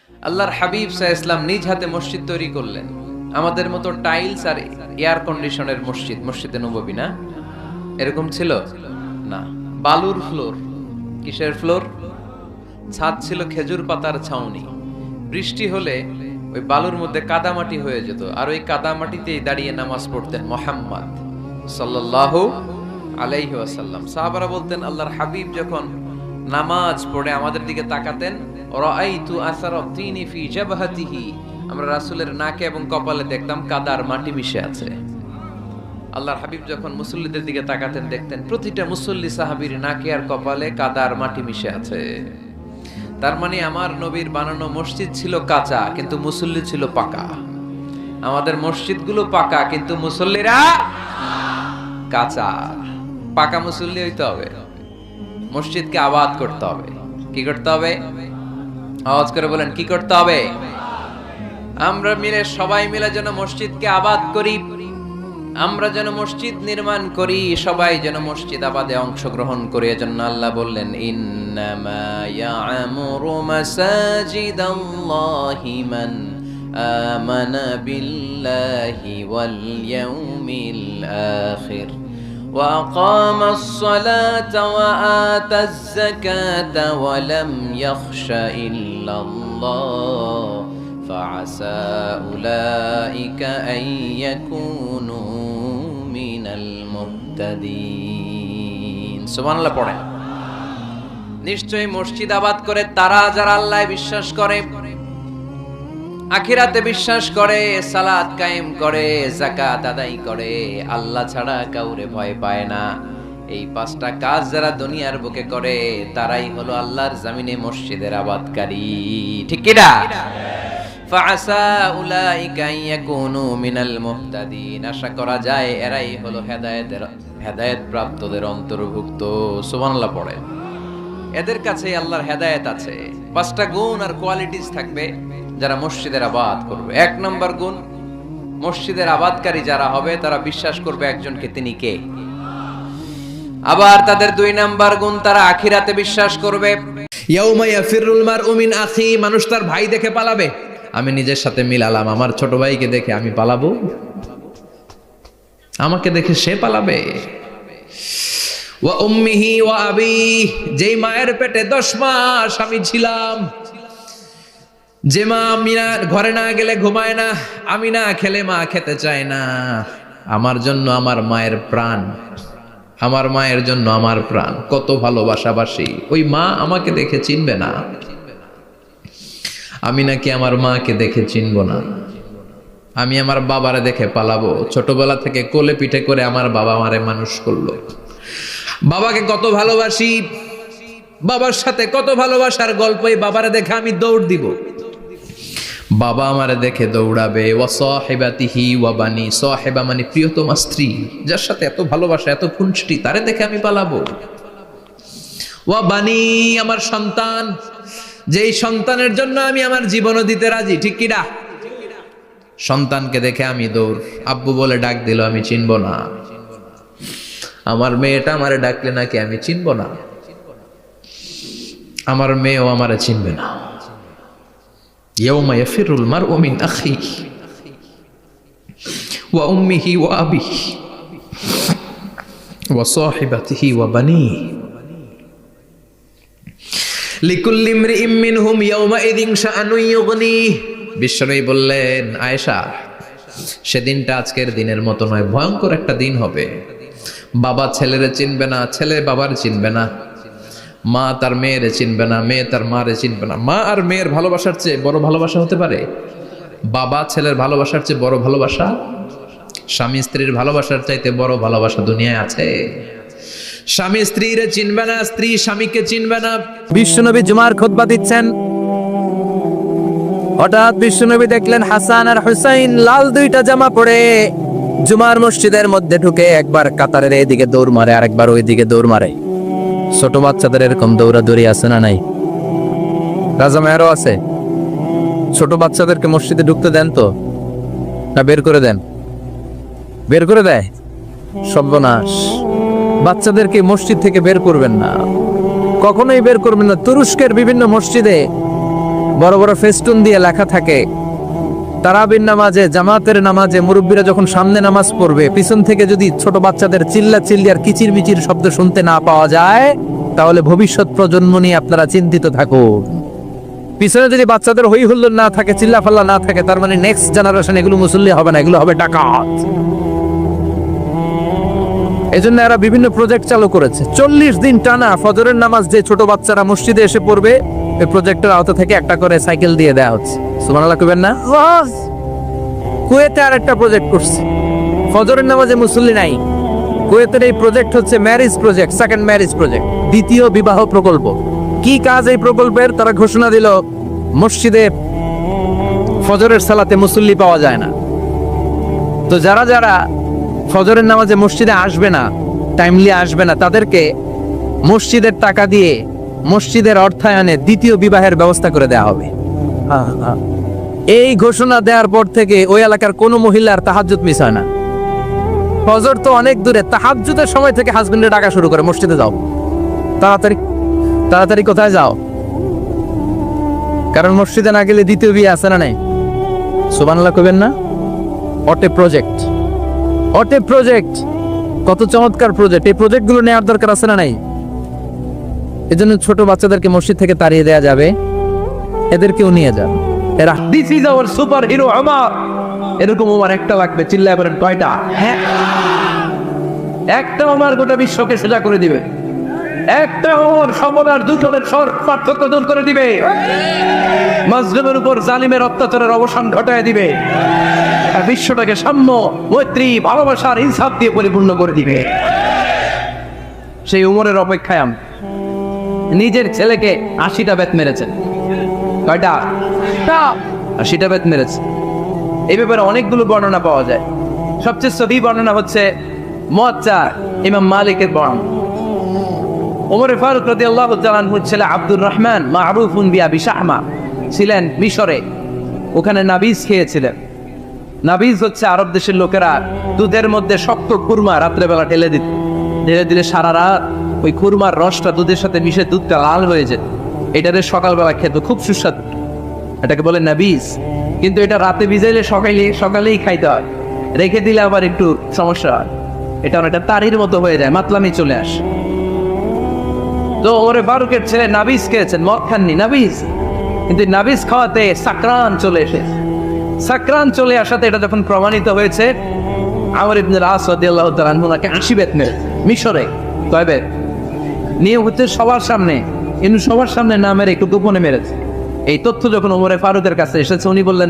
আল্লাহর হাবিব সাল্লাল্লাহু আলাইহি ওয়াসাল্লাম নিজ হাতে মসজিদ তৈরি করলেন। আমাদের মতো টাইলস আর এয়ার কন্ডিশনের মসজিদ, মসজিদে নববী না, এরকম ছিল না। বালুর ফ্লোর। কিসের ফ্লোর? ছাদ ছিল খেজুর পাতার ছাউনি। বৃষ্টি হলে ওই বালুর মধ্যে কাদামাটি হয়ে যেত, আর ওই কাদামাটিতেই দাঁড়িয়ে নামাজ পড়তেন মুহাম্মদ সাল্লাল্লাহু আলাইহি ওয়াসাল্লাম। সাহাবারা বলতেন, আল্লাহর হাবিব যখন নামাজ পড়ে আমাদের দিকে তাকাতেন, রাআইতু আসারাত তিনি ফি জাবহাতিহি, আমরা রাসূলের নাকে এবং কপালে দেখতাম কাদার মাটি মিশে আছে। আল্লাহর হাবিব যখন মুসল্লিদের দিকে তাকাতেন, দেখতেন প্রতিটা মুসল্লি সাহাবীর নাকে আর কপালে কাদার মাটি মিশে আছে। তার মানে আমার নবীর বানানো মসজিদ ছিল কাঁচা, কিন্তু মুসল্লি ছিল পাকা। আমাদের মসজিদগুলো পাকা, কিন্তু মুসল্লিরা কাঁচা। পাকা মুসল্লি হইতে হবে, মসজিদকে আবাদ করতে হবে। কি করতে হবে? আওয়াজ করে বলেন, কি করতে হবে? আমরা মিলে, সবাই মিলে যেন মসজিদকে আবাদ করি, আমরা যেন মসজিদ নির্মাণ করি, সবাই যেন মসজিদ আবাদে অংশগ্রহণ করি। এজন্য আল্লাহ বললেন, ইন্নামা ইয়া'মুরু মাসাজিদাল্লাহি মান আমানা বিল্লাহি ওয়াল ইয়াউমিল আখির ওয়া আকামাস সালাতা ওয়া আতাজ যাকাতা ওয়া লাম ইয়াখশা ইল্লাল্লাহ ফাআসা উলাইকা আন ইয়াকুনু মিনাল মুহতাদিন। সুবহানাল্লাহ পড়েন। নিশ্চয়ই মসজিদ আবাদ করে তারা যারা আল্লাহয় বিশ্বাস করে, আখিরাতে বিশ্বাস করে, সালাত কায়েম করে, যাকাত আদায় করে, আল্লাহ ছাড়া কাউরে ভয় পায় না। এই পাঁচটা কাজ যারা দুনিয়ার বুকে করে, তারাই হলো আল্লাহর জমিনে মসজিদের আবাদকারী। ঠিক কি না? ফাআসা উলাইকা আন ইয়াকুনু মিনাল মুহতাদিন। আশা করা যায় এরাই হলো হেদায়েত প্রাপ্তদের অন্তর্ভুক্ত। সুবহানাল্লাহ পড়েন। এদের কাছে আল্লাহর হেদায়েত আছে। পাঁচটা গুণ আর কোয়ালিটিস থাকবে যারা মসজিদের আবাদ করবে। এক নম্বর গুণ, মসজিদের আবাদকারী যারা হবে তারা বিশ্বাস করবে একজনকে, তিনি কে। আবার তাদের দুই নাম্বার গুণ, তারা আখিরাতে বিশ্বাস করবে। ইয়াউমা ইয়াফিরুল মারউ মিন আখি, মানুষ তার ভাই দেখে পালাবে। আমি নিজের সাথে মিলালাম, আমার ছোট ভাইকে দেখে আমি পালাবো? আমাকে দেখে সে পালাবে? ওয়া উম্মিহি ওয়া আবি, যেই মায়ের পেটে 10 মাস আমি ছিলাম, যে মা ঘরে না গেলে ঘুমায় না, আমি না খেলে মা খেতে চায় না, আমার জন্য আমার মায়ের প্রাণ, আমার মায়ের জন্য আমার প্রাণ, কত ভালোবাসাবাসী। ওই মা আমাকে দেখে চিনবে না, আমি নাকি আমার মাকে দেখে চিনব না। আমি আমার বাবারে দেখে পালাবো। ছোটবেলা থেকে কোলে পিঠে করে আমার বাবা আমারে মানুষ করলো। বাবাকে কত ভালোবাসি, বাবার সাথে কত ভালোবাসার গল্প, এই বাবারে দেখে আমি দৌড় দিব। বাবা আমারে দেখে দৌড়াবে। ওয়া সাহিবাতিহি ওয়া বানি, সাহিবা মানে প্রিয়তমা স্ত্রী, যার সাথে এত ভালোবাসা, এত খুনসুটি, তারে দেখে আমি পালাবো। ওয়া বানি, আমার সন্তান, যেই সন্তানের জন্য আমি আমার জীবনও দিতে রাজি। ঠিক কিনা? সন্তানকে দেখে আমি দৌড়। আব্বু বলে ডাক দিল, আমি চিনব না। আমার মেয়েটা আমারে ডাকলে নাকি আমি চিনব না, আমার মেয়েও আমারে চিনবে না। ইয়াউমা ইয়াফিরুল মারউ মিন আখিহি ওয়া উম্মিহি ওয়া আবিহি ওয়া সাহিবাতিহি ওয়া বানিহি লিকুল্লি ইমরিইম মিনহুম ইয়াউমাইযিন শাআনুন ইউগনিহি। বিশ্বনবী বললেন, আয়েশা, সেদিনটা আজকের দিনের মতো নয়, ভয়ঙ্কর একটা দিন হবে। বাবা ছেলেরে চিনবে না, ছেলে বাবার চিনবে না, মা তার মেয়েরে চিনবে না, মেয়ে তার মারে চিনবে না। মা আর মেয়ের ভালোবাসার চেয়ে বড় ভালোবাসা হতে পারে? বাবা ছেলের ভালোবাসার চেয়ে বড় ভালোবাসা? স্বামী স্ত্রীর ভালোবাসার চাইতে বড় ভালোবাসা দুনিয়ায় আছে? স্বামী স্ত্রীরে চিনবে না, স্ত্রী স্বামীকে চিনবে না। বিশ্বনবী জুমার খুতবা দিচ্ছেন, হঠাৎ বিশ্বনবী দেখলেন হাসান আর হুসাইন লাল দুইটা জামা পরে জুমার মসজিদের মধ্যে ঢুকে একবার কাতারের এদিকে দৌড় মারে, আরেকবার ওইদিকে দৌড় মারে। ছোট বাচ্চাদের এরকম দৌড়াদৌড়ি আছে না নাই? রাজা মেয়েরও আছে। ছোট বাচ্চাদেরকে মসজিদে ঢুকতে দেন তো, না বের করে দেন? বের করে দেয়। সর্বনাশ, বাচ্চাদেরকে মসজিদ থেকে বের করবেন না, কখনোই বের করবেন না। তুরস্কের বিভিন্ন মসজিদে বড় বড় ফেস্টুন দিয়ে লেখা থাকে, তারাবির নামাজে, জামাতের নামাজে মুরব্বীরা যখন সামনে নামাজ পড়বে, পিছন থেকে যদি ছোট বাচ্চাদের চিল্লা চিল্লি আর কিচির মিচির শব্দ শুনতে না পাওয়া যায়, তাহলে ভবিষ্যৎ প্রজন্ম নিয়ে আপনারা চিন্তিত থাকুন। পিছনে যদি বাচ্চাদের হই হুল্লোড় না থাকে, চিল্লা ফাল্লা না থাকে, তার মানে নেক্সট জেনারেশন এগুলো মুসল্লি হবে না, এগুলো হবে ডাকাত। এজন্য এরা বিভিন্ন প্রজেক্ট চালু করেছে। 40 দিন টানা ফজরের নামাজ যে ছোট বাচ্চারা মসজিদে এসে পড়বে, এই প্রজেক্টের আওতা থেকে একটা করে সাইকেল দিয়ে দেওয়া হচ্ছে। সুবহানাল্লাহ কইবেন না? কুয়েতে আর একটা প্রজেক্ট করছে, ফজরের নামাজে মুসল্লি নাই। কুয়েতের এই প্রজেক্ট হচ্ছে marriage project, second marriage project, দ্বিতীয় বিবাহ প্রকল্প। কি কাজ এই প্রকল্পের? তারা ঘোষণা দিল, মসজিদে ফজরের সালাতে মুসল্লি পাওয়া যায় না, তো যারা যারা ফজরের নামাজে মসজিদে আসবে না, টাইমলি আসবে না, তাদেরকে মসজিদের টাকা দিয়ে, মসজিদের অর্থায়নে দ্বিতীয় বিবাহের ব্যবস্থা করে দেওয়া হবে। এই ঘোষণা দেওয়ার পর থেকে ওই এলাকার কোনো মহিলার তাহাজ্জুদ মিস হয় না। ফজর তো অনেক দূরে, তাহাজ্জুদের সময় থেকে হাজবেন্ডে ডাকা শুরু করে, মসজিদে যাও, তাড়াতাড়ি তাড়াতাড়ি কোথায় যাও, কারণ মসজিদে না গেলে দ্বিতীয় বিয়ে আছে না নাই? সুবহানাল্লাহ কইবেন না? অটে প্রজেক্ট, অটে প্রজেক্ট, কত চমৎকার প্রজেক্ট! এই প্রজেক্টগুলো নেওয়ার দরকার আছে না নাই? এজন্য ছোট বাচ্চাদেরকে মসজিদ থেকে তাড়িয়ে দেওয়া যাবে, এদেরকেও নিয়ে যান। এরা this is our super hero Omar. এরকম ওমর একটা লাগবে, চিল্লায় বলেন কয়টা? হ্যাঁ, একটা ওমর গোটা বিশ্বকে সোজা করে দিবে। একটা ওমর সমনার দুজনের পার্থক্য দূর করে দিবে, মাজলুমের উপর জালিমের অত্যাচারের অবসান ঘটায় দিবে, আর বিশ্বটাকে সাম্য, মৈত্রী, ভালোবাসার ইনসাফ দিয়ে পরিপূর্ণ করে দিবে। সেই উমরের অপেক্ষায় আমি নিজের ছেলেকে 80টা বেত মেরেছেন। কয়টা? 80টা বেত মেরেছে। এই ব্যাপারে অনেকগুলো বর্ণনা পাওয়া যায়। সবচেয়ে সহি বর্ণনা হচ্ছে মুয়াত্তা ইমাম মালিকের বর্ণনা। ওমর ফারুক রাদিয়াল্লাহু তাআলা আনহুর ছেলে আব্দুর রহমান মারুফুন বিআবি শাহমা ছিলেন মিশরে, ওখানে নাবিজ খেয়েছিলেন। নাবিজ হচ্ছে আরব দেশের লোকেরা দুধের মধ্যে শক্ত খুরমা রাত্রেবেলা ঢেলে দিত, ঢেলে দিলে সারা রাত ওই খুরমার রসটা দুধের সাথে মিশে দুধটা লাল হয়ে যেত। এটারে সকালবেলা খেত, খুব সুস্বাদু, এটাকে বলে নাবিজ। কিন্তু এটা রাতে ভিজাইলে সকালেই খাইতে হয়, রেখে দিলে আবার একটু সমস্যা হয়, এটা অনেকটা তারির মতো হয়ে যায়, মাতলামি চলে আসে। তো ওরে ফারুকের ছেলে নাবিজ খেয়েছেন, মদ খাননি, নাবিজ। কিন্তু নাবিজ খাওয়াতে সাকরান চলে এসেছে। সাকরান চলে আসাতে এটা যখন প্রমাণিত হয়েছে, আমর ইবনে আস রাদিয়াল্লাহু তাআলা আনহু নাকি 80 বেত মেরেছে মিশরে। কয় বেত? নিয়ে হচ্ছে সবার সামনে, কিন্তু সবার সামনে না মেরে একটু গোপনে মেরেছে। এই তথ্য যখন ওমরে ফারুকের কাছে এসেছে, উনি বললেন